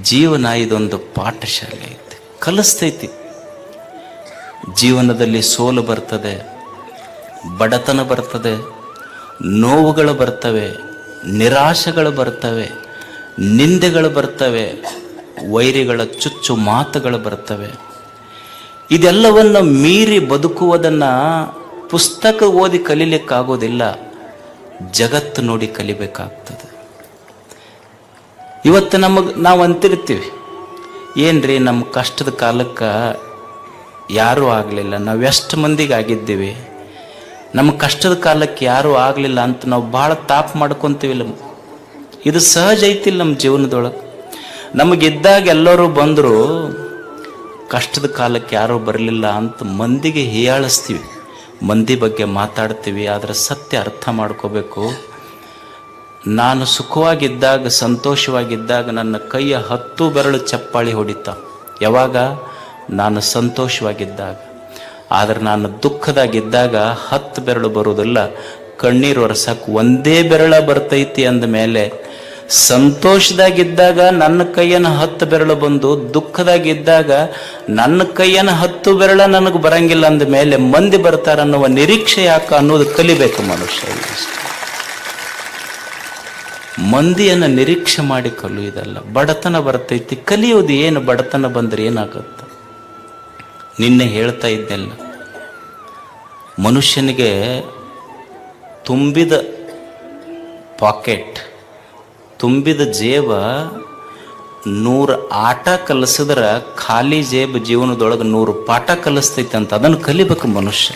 ಜೀವನ ಇದೊಂದು ಪಾಠಶಾಲೆ ಐತಿ, ಕಲಿಸ್ತೈತಿ. ಜೀವನದಲ್ಲಿ ಸೋಲು ಬರ್ತದೆ, ಬಡತನ ಬರ್ತದೆ, ನೋವುಗಳು ಬರ್ತವೆ, ನಿರಾಶೆಗಳು ಬರ್ತವೆ, ನಿಂದೆಗಳು ಬರ್ತವೆ, ವೈರಿಗಳ ಚುಚ್ಚು ಮಾತುಗಳು ಬರ್ತವೆ. ಇದೆಲ್ಲವನ್ನು ಮೀರಿ ಬದುಕುವುದನ್ನು ಪುಸ್ತಕ ಓದಿ ಕಲೀಲಿಕ್ಕಾಗೋದಿಲ್ಲ, ಜಗತ್ತು ನೋಡಿ ಕಲಿಬೇಕಾಗ್ತದೆ. ಇವತ್ತು ನಾವು ಅಂತಿರ್ತೀವಿ, ಏನ್ರಿ ನಮ್ಮ ಕಷ್ಟದ ಕಾಲಕ್ಕೆ ಯಾರೂ ಆಗಲಿಲ್ಲ, ನಾವು ಎಷ್ಟು ಮಂದಿಗೆ ಆಗಿದ್ದೀವಿ, ನಮ್ಮ ಕಷ್ಟದ ಕಾಲಕ್ಕೆ ಯಾರೂ ಆಗಲಿಲ್ಲ ಅಂತ ನಾವು ಭಾಳ ತಾಪ ಮಾಡ್ಕೊತೀವಿಲ್ಲ. ಇದು ಸಹಜ ಐತಿಲ್ಲ ನಮ್ಮ ಜೀವನದೊಳಗೆ. ನಮಗಿದ್ದಾಗ ಎಲ್ಲರೂ ಬಂದರು, ಕಷ್ಟದ ಕಾಲಕ್ಕೆ ಯಾರೂ ಬರಲಿಲ್ಲ ಅಂತ ಮಂದಿಗೆ ಹೀಯಾಳಿಸ್ತೀವಿ, ಮಂದಿ ಬಗ್ಗೆ ಮಾತಾಡ್ತೀವಿ. ಆದರೆ ಸತ್ಯ ಅರ್ಥ ಮಾಡ್ಕೋಬೇಕು. ನಾನು ಸುಖವಾಗಿದ್ದಾಗ, ಸಂತೋಷವಾಗಿದ್ದಾಗ ನನ್ನ ಕೈಯ 10 ಬೆರಳು ಚಪ್ಪಾಳಿ ಹೊಡಿತ. ಯಾವಾಗ? ನಾನು ಸಂತೋಷವಾಗಿದ್ದಾಗ. ಆದರೆ ನಾನು ದುಃಖದಾಗಿದ್ದಾಗ 10 ಬೆರಳು ಬರುವುದಿಲ್ಲ, ಕಣ್ಣೀರು ಒರೆಸಕ್ಕೆ ಒಂದೇ ಬೆರಳ ಬರ್ತೈತಿ. ಅಂದ ಮೇಲೆ ಸಂತೋಷದಾಗಿದ್ದಾಗ ನನ್ನ ಕೈಯನ್ನು 10 ಬೆರಳು ಬಂದು, ದುಃಖದಾಗಿದ್ದಾಗ ನನ್ನ ಕೈಯನ್ನು 10 ಬೆರಳ ನನಗೆ ಬರಂಗಿಲ್ಲ ಅಂದ ಮೇಲೆ ಮಂದಿ ಬರ್ತಾರನ್ನುವ ನಿರೀಕ್ಷೆ ಯಾಕೆ ಅನ್ನೋದು ಕಲಿಬೇಕು ಮನುಷ್ಯ. ಮಂದಿಯನ್ನು ನಿರೀಕ್ಷೆ ಮಾಡಿ ಕಲಿಯುವುದಲ್ಲ. ಬಡತನ ಬರ್ತೈತಿ, ಕಲಿಯೋದು ಏನು? ಬಡತನ ಬಂದರೆ ಏನಾಗುತ್ತೆ? ನಿನ್ನೆ ಹೇಳ್ತಾ ಇದ್ದೆಲ್ಲ, ಮನುಷ್ಯನಿಗೆ ತುಂಬಿದ ಪಾಕೆಟ್, ತುಂಬಿದ ಜೇಬ 100 ಆಟ ಕಲಿಸಿದ್ರೆ ಖಾಲಿ ಜೇಬು ಜೀವನದೊಳಗೆ 100 ಪಾಠ ಕಲಿಸ್ತೈತೆ ಅಂತ. ಅದನ್ನು ಕಲಿಬೇಕು ಮನುಷ್ಯ.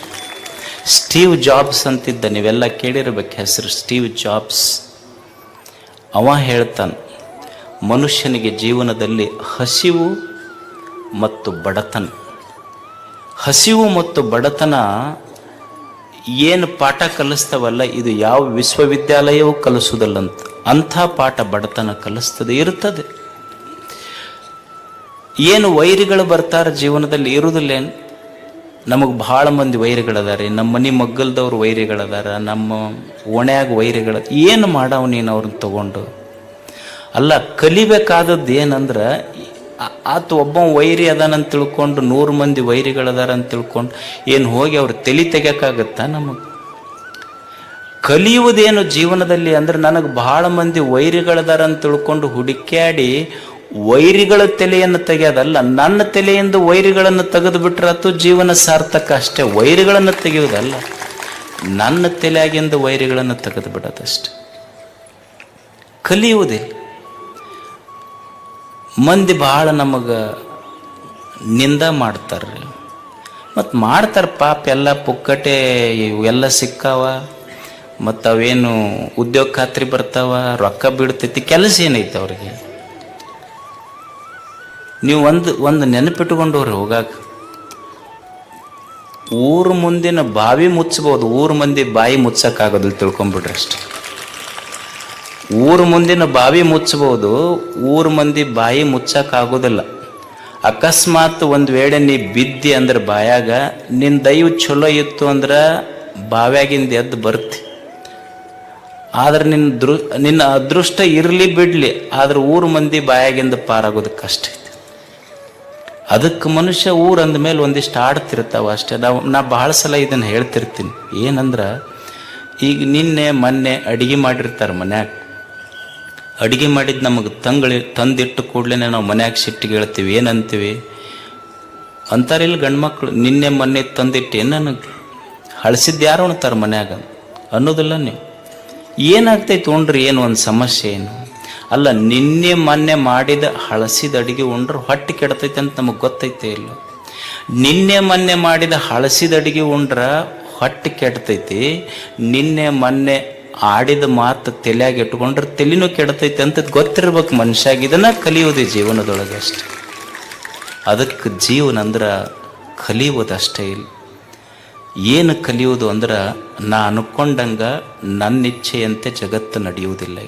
ಸ್ಟೀವ್ ಜಾಬ್ಸ್ ಅಂತಿದ್ದ, ನೀವೆಲ್ಲ ಕೇಳಿರ್ಬೇಕು ಹೆಸರು, ಸ್ಟೀವ್ ಜಾಬ್ಸ್. ಅವ ಹೇಳ್ತಾನೆ, ಮನುಷ್ಯನಿಗೆ ಜೀವನದಲ್ಲಿ ಹಸಿವು ಮತ್ತು ಬಡತನ, ಹಸಿವು ಮತ್ತು ಬಡತನ ಏನು ಪಾಠ ಕಲಿಸ್ತಾವಲ್ಲ, ಇದು ಯಾವ ವಿಶ್ವವಿದ್ಯಾಲಯವೂ ಕಲಿಸೋದಲ್ಲಂತ. ಅಂಥ ಪಾಠ ಬಡತನ ಕಲಿಸ್ತದೆ, ಇರ್ತದೆ. ಏನು ವೈರಿಗಳು ಬರ್ತಾರೆ ಜೀವನದಲ್ಲಿ ಇರುವುದಿಲ್ಲೇನು? ನಮಗೆ ಭಾಳ ಮಂದಿ ವೈರಿಗಳದಾರೆ. ನಮ್ಮ ಮನೆ ಮಗ್ಗಲ್ದವ್ರು ವೈರಿಗಳದಾರ, ನಮ್ಮ ಓಣ್ಯಾಗ ವೈರಿಗಳ. ಏನು ಮಾಡವ ನೀನು ಅವ್ರನ್ನ ತಗೊಂಡು? ಅಲ್ಲ, ಕಲಿಬೇಕಾದದ್ದು ಏನಂದ್ರೆ, ಆತ ಒಬ್ಬ ವೈರಿ ಅದಾನಂತ ತಿಳ್ಕೊಂಡು 100 ಮಂದಿ ವೈರಿಗಳದಾರ ಅಂತ ತಿಳ್ಕೊಂಡು ಏನು ಹೋಗಿ ಅವ್ರು ತಲೆ ತೆಗಿಯೋಕ್ಕಾಗತ್ತಾ? ನಮಗೆ ಕಲಿಯುವುದೇನು ಜೀವನದಲ್ಲಿ ಅಂದ್ರೆ, ನನಗೆ ಭಾಳ ಮಂದಿ ವೈರಿಗಳದಾರ ಅಂತ ತಿಳ್ಕೊಂಡು ಹುಡುಕ್ಯಾಡಿ ವೈರಿಗಳ ತಲೆಯನ್ನು ತೆಗೆಯೋದಲ್ಲ, ನನ್ನ ತಲೆಯಿಂದ ವೈರಿಗಳನ್ನು ತೆಗೆದು ಬಿಟ್ರೆ ಅದು ಜೀವನ ಸಾರ್ಥಕ ಅಷ್ಟೇ. ವೈರಿಗಳನ್ನು ತೆಗೆಯುವುದಲ್ಲ, ನನ್ನ ತಲೆಯಾಗಿಂದ ವೈರಿಗಳನ್ನು ತೆಗೆದು ಬಿಡೋದಷ್ಟೆ. ಕಲಿಯುವುದೇ. ಮಂದಿ ಭಾಳ ನಮಗೆ ನಿಂದ ಮಾಡ್ತಾರೆ, ಮತ್ತು ಮಾಡ್ತಾರೆ ಪಾಪ. ಎಲ್ಲ ಪುಕ್ಕಟೆ ಇವೆಲ್ಲ ಸಿಕ್ಕಾವ, ಮತ್ತು ಅವೇನು ಉದ್ಯೋಗ ಖಾತ್ರಿ ಬರ್ತಾವ, ರೊಕ್ಕ ಬಿಡ್ತೈತಿ, ಕೆಲಸ ಏನೈತೆ ಅವ್ರಿಗೆ? ನೀವು ಒಂದು ನೆನಪಿಟ್ಕೊಂಡವ್ರಿ ಹೋಗಾಕ, ಊರು ಮುಂದಿನ ಬಾವಿ ಮುಚ್ಚಬಹುದು, ಊರು ಮಂದಿ ಬಾಯಿ ಮುಚ್ಚಕ್ಕಾಗೋದಿಲ್ಲ, ತಿಳ್ಕೊಂಬಿಡ್ರಿ ಅಷ್ಟೆ. ಊರು ಮುಂದಿನ ಬಾವಿ ಮುಚ್ಚಬಹುದು, ಊರು ಮಂದಿ ಬಾಯಿ ಮುಚ್ಚಕ್ಕಾಗೋದಿಲ್ಲ. ಅಕಸ್ಮಾತ್ ಒಂದು ವೇಳೆ ನೀ ಬಿದ್ದಿ ಅಂದ್ರೆ ಬಾಯಾಗ, ನಿನ್ನ ದೈವ ಚಲೋ ಇತ್ತು ಅಂದ್ರೆ ಬಾವ್ಯಾಗಿಂದ ಎದ್ದು ಬರ್ತಿ. ಆದ್ರೆ ನಿನ್ನ ಅದೃಷ್ಟ ಇರಲಿ ಬಿಡ್ಲಿ, ಆದ್ರೆ ಊರು ಮಂದಿ ಬಾಯಾಗಿಂದ ಪಾರಾಗೋದಕ್ಕೆ ಕಷ್ಟ ಐತಿ. ಅದಕ್ಕೆ ಮನುಷ್ಯ ಊರು ಅಂದಮೇಲೆ ಒಂದಿಷ್ಟು ಆಡ್ತಿರ್ತಾವ ಅಷ್ಟೇ. ನಾ ಭಾಳ ಸಲ ಇದನ್ನು ಹೇಳ್ತಿರ್ತೀನಿ. ಏನಂದ್ರೆ, ಈಗ ನಿನ್ನೆ ಮೊನ್ನೆ ಅಡುಗೆ ಮಾಡಿರ್ತಾರೆ ಮನ್ಯಾಗ, ಅಡುಗೆ ಮಾಡಿದ್ದು ನಮಗೆ ತಂದಿಟ್ಟು ಕೂಡಲೇ ನಾವು ಮನ್ಯಾಗ ಸಿಟ್ಟಿಗೆ ಹೇಳ್ತೀವಿ. ಏನಂತೀವಿ ಅಂತಾರಿಲ್ಲ ಗಂಡ್ಮಕ್ಳು, ನಿನ್ನೆ ಮೊನ್ನೆ ತಂದಿಟ್ಟು ಏನು ನನಗೆ ಹಳಸಿದ್ದು ಯಾರು ಉಣ್ತಾರೆ ಮನ್ಯಾಗ ಅನ್ನೋದಿಲ್ಲ. ನೀವು ಏನಾಗ್ತೈತೆ ಉಣ್ರಿ, ಏನು ಒಂದು ಸಮಸ್ಯೆ ಏನು? ಅಲ್ಲ, ನಿನ್ನೆ ಮೊನ್ನೆ ಮಾಡಿದ ಹಳಸಿದ ಅಡುಗೆ ಉಂಡ್ರೆ ಹೊಟ್ಟೆ ಕೆಡ್ತೈತೆ ಅಂತ ನಮಗೆ ಗೊತ್ತೈತೆ ಇಲ್ಲ. ನಿನ್ನೆ ಮೊನ್ನೆ ಮಾಡಿದ ಹಳಸಿದ ಅಡುಗೆ ಉಂಡ್ರೆ ಹೊಟ್ಟೆ ಕೆಡ್ತೈತಿ, ನಿನ್ನೆ ಮೊನ್ನೆ ಆಡಿದ ಮಾತು ತಲೆಯಾಗಿ ಇಟ್ಕೊಂಡ್ರೆ ತಲೆನೂ ಕೆಡ್ತೈತೆ ಅಂತ ಗೊತ್ತಿರ್ಬೇಕು ಮನುಷ್ಯಾಗ. ಇದನ್ನ ಕಲಿಯೋದೇ ಜೀವನದೊಳಗೆ ಅಷ್ಟೆ. ಅದಕ್ಕೆ ಜೀವನ ಅಂದ್ರೆ ಕಲಿಯುವುದಷ್ಟೇ ಇಲ್ಲ. ಏನು ಕಲಿಯುವುದು ಅಂದ್ರೆ, ನಾ ಅನ್ಕೊಂಡಂಗೆ ನನ್ನ ಇಚ್ಛೆಯಂತೆ ಜಗತ್ತು ನಡೆಯುವುದಿಲ್ಲ.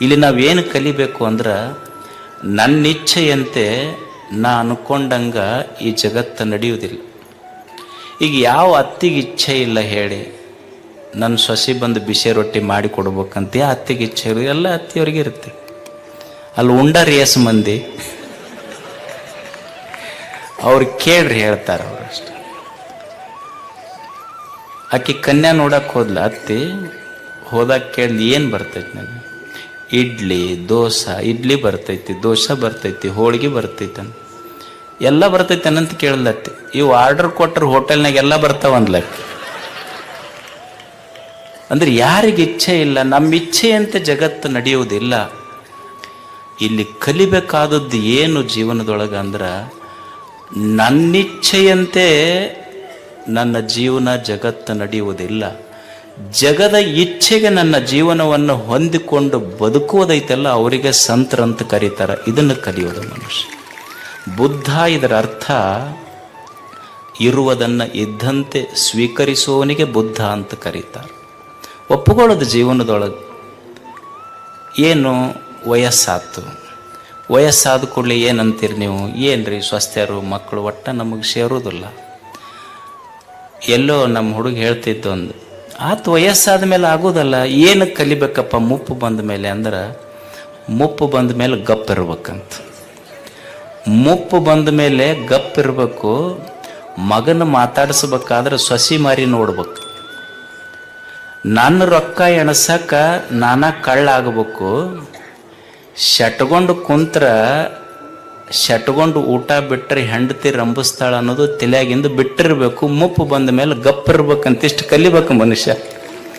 ಇಲ್ಲಿ ನಾವೇನು ಕಲಿಬೇಕು ಅಂದ್ರೆ, ನನ್ನ ಇಚ್ಛೆಯಂತೆ ನಾ ಅನ್ಕೊಂಡಂಗೆ ಈ ಜಗತ್ತು ನಡೆಯುವುದಿಲ್ಲ. ಈಗ ಯಾವ ಅತ್ತಿಗೆ ಇಚ್ಛೆ ಇಲ್ಲ ಹೇಳಿ, ನನ್ನ ಸೊಸೆ ಬಂದು ಬಿಸಿ ರೊಟ್ಟಿ ಮಾಡಿ ಕೊಡ್ಬೇಕಂತ ಅತ್ತಿಗೆ ಇಚ್ಛೆ ಇರೋ ಎಲ್ಲ ಅತ್ತಿಯವ್ರಿಗೆ ಇರುತ್ತೆ. ಅಲ್ಲಿ ಉಂಡಾರ ಏಸು ಮಂದಿ ಅವ್ರು ಕೇಳ್ರಿ ಹೇಳ್ತಾರ ಅವ್ರಷ್ಟು. ಆಕಿ ಕನ್ಯಾ ನೋಡಕ್ಕೆ ಹೋದ್ಲ ಅತ್ತಿ, ಹೋದಾಗ ಕೇಳಿ ಏನು ಬರ್ತೈತಿ ನನಗೆ? ಇಡ್ಲಿ ದೋಸೆ, ಇಡ್ಲಿ ಬರ್ತೈತಿ, ದೋಸೆ ಬರ್ತೈತಿ, ಹೋಳಿಗೆ ಬರ್ತೈತಿ, ಎಲ್ಲ ಬರ್ತೈತಿ ಅನ್ನಂತ ಕೇಳಲತ್ತಿ. ಇವು ಆರ್ಡರ್ ಕೊಟ್ಟರು ಹೋಟೆಲ್ನಾಗ ಎಲ್ಲ ಬರ್ತಾವಂದ್ಲಕ್ಕಿ. ಅಂದ್ರೆ ಯಾರಿಗೆ ಇಚ್ಛೆ ಇಲ್ಲ, ನಮ್ಮ ಇಚ್ಛೆಯಂತೆ ಜಗತ್ತು ನಡೆಯುವುದಿಲ್ಲ. ಇಲ್ಲಿ ಕಲಿಬೇಕಾದದ್ದು ಏನು ಜೀವನದೊಳಗೆ ಅಂದ್ರೆ, ನನ್ನಿಚ್ಛೆಯಂತೆ ನನ್ನ ಜೀವನ ಜಗತ್ತು ನಡೆಯುವುದಿಲ್ಲ. ಜಗದ ಇಚ್ಛೆಗೆ ನನ್ನ ಜೀವನವನ್ನು ಹೊಂದಿಕೊಂಡು ಬದುಕುವುದೈತಲ್ಲ, ಅವರಿಗೆ ಸಂತರಂತ ಕರೀತಾರೆ. ಇದನ್ನು ಕಲಿಯೋದು ಮನುಷ್ಯ. ಬುದ್ಧ ಇದರ ಅರ್ಥ ಇರುವುದನ್ನು ಇದ್ದಂತೆ ಸ್ವೀಕರಿಸುವವನಿಗೆ ಬುದ್ಧ ಅಂತ ಕರೀತಾರೆ. ಒಪ್ಪುಕೊಳ್ಳೋದು ಜೀವನದೊಳಗೆ. ಏನು ವಯಸ್ಸಾತು, ವಯಸ್ಸಾದ ಕೂಡಲೇ ಏನಂತೀರಿ ನೀವು? ಏನ್ರಿ ಸ್ವಸ್ಥರು ಮಕ್ಕಳು ಒಟ್ಟ ನಮಗೆ ಸೇರೋದಿಲ್ಲ. ಎಲ್ಲೋ ನಮ್ಮ ಹುಡುಗ ಹೇಳ್ತಿದ್ದು ಒಂದು ಆತು, ವಯಸ್ಸಾದ ಮೇಲೆ ಆಗೋದಲ್ಲ. ಏನು ಕಲಿಬೇಕಪ್ಪ ಮುಪ್ಪು ಬಂದ ಮೇಲೆ ಅಂದ್ರೆ, ಮುಪ್ಪು ಬಂದ ಮೇಲೆ ಗಪ್ಪಿರ್ಬೇಕಂತ. ಮುಪ್ಪು ಬಂದ ಮೇಲೆ ಗಪ್ಪಿರ್ಬೇಕು. ಮಗನ ಮಾತಾಡಿಸ್ಬೇಕಾದ್ರೆ ಸೊಸಿ ಮಾರಿ ನೋಡ್ಬೇಕು. ನನ್ನ ರೊಕ್ಕ ಎಣಸಕ್ಕ ನಾನಾ ಕಳ್ಳಾಗಬೇಕು. ಶಟ್ಕೊಂಡು ಕುಂತ್ರ, ಶಟ್ಕೊಂಡು ಊಟ ಬಿಟ್ಟರೆ ಹೆಂಡತಿ ರಂಬಿಸ್ತಾಳ ಅನ್ನೋದು ತಲೆಯಾಗಿಂದ ಬಿಟ್ಟಿರ್ಬೇಕು. ಮುಪ್ಪು ಬಂದ ಮೇಲೆ ಗಪ್ಪಿರ್ಬೇಕಂತ ಇಷ್ಟು ಕಲಿಬೇಕು ಮನುಷ್ಯ.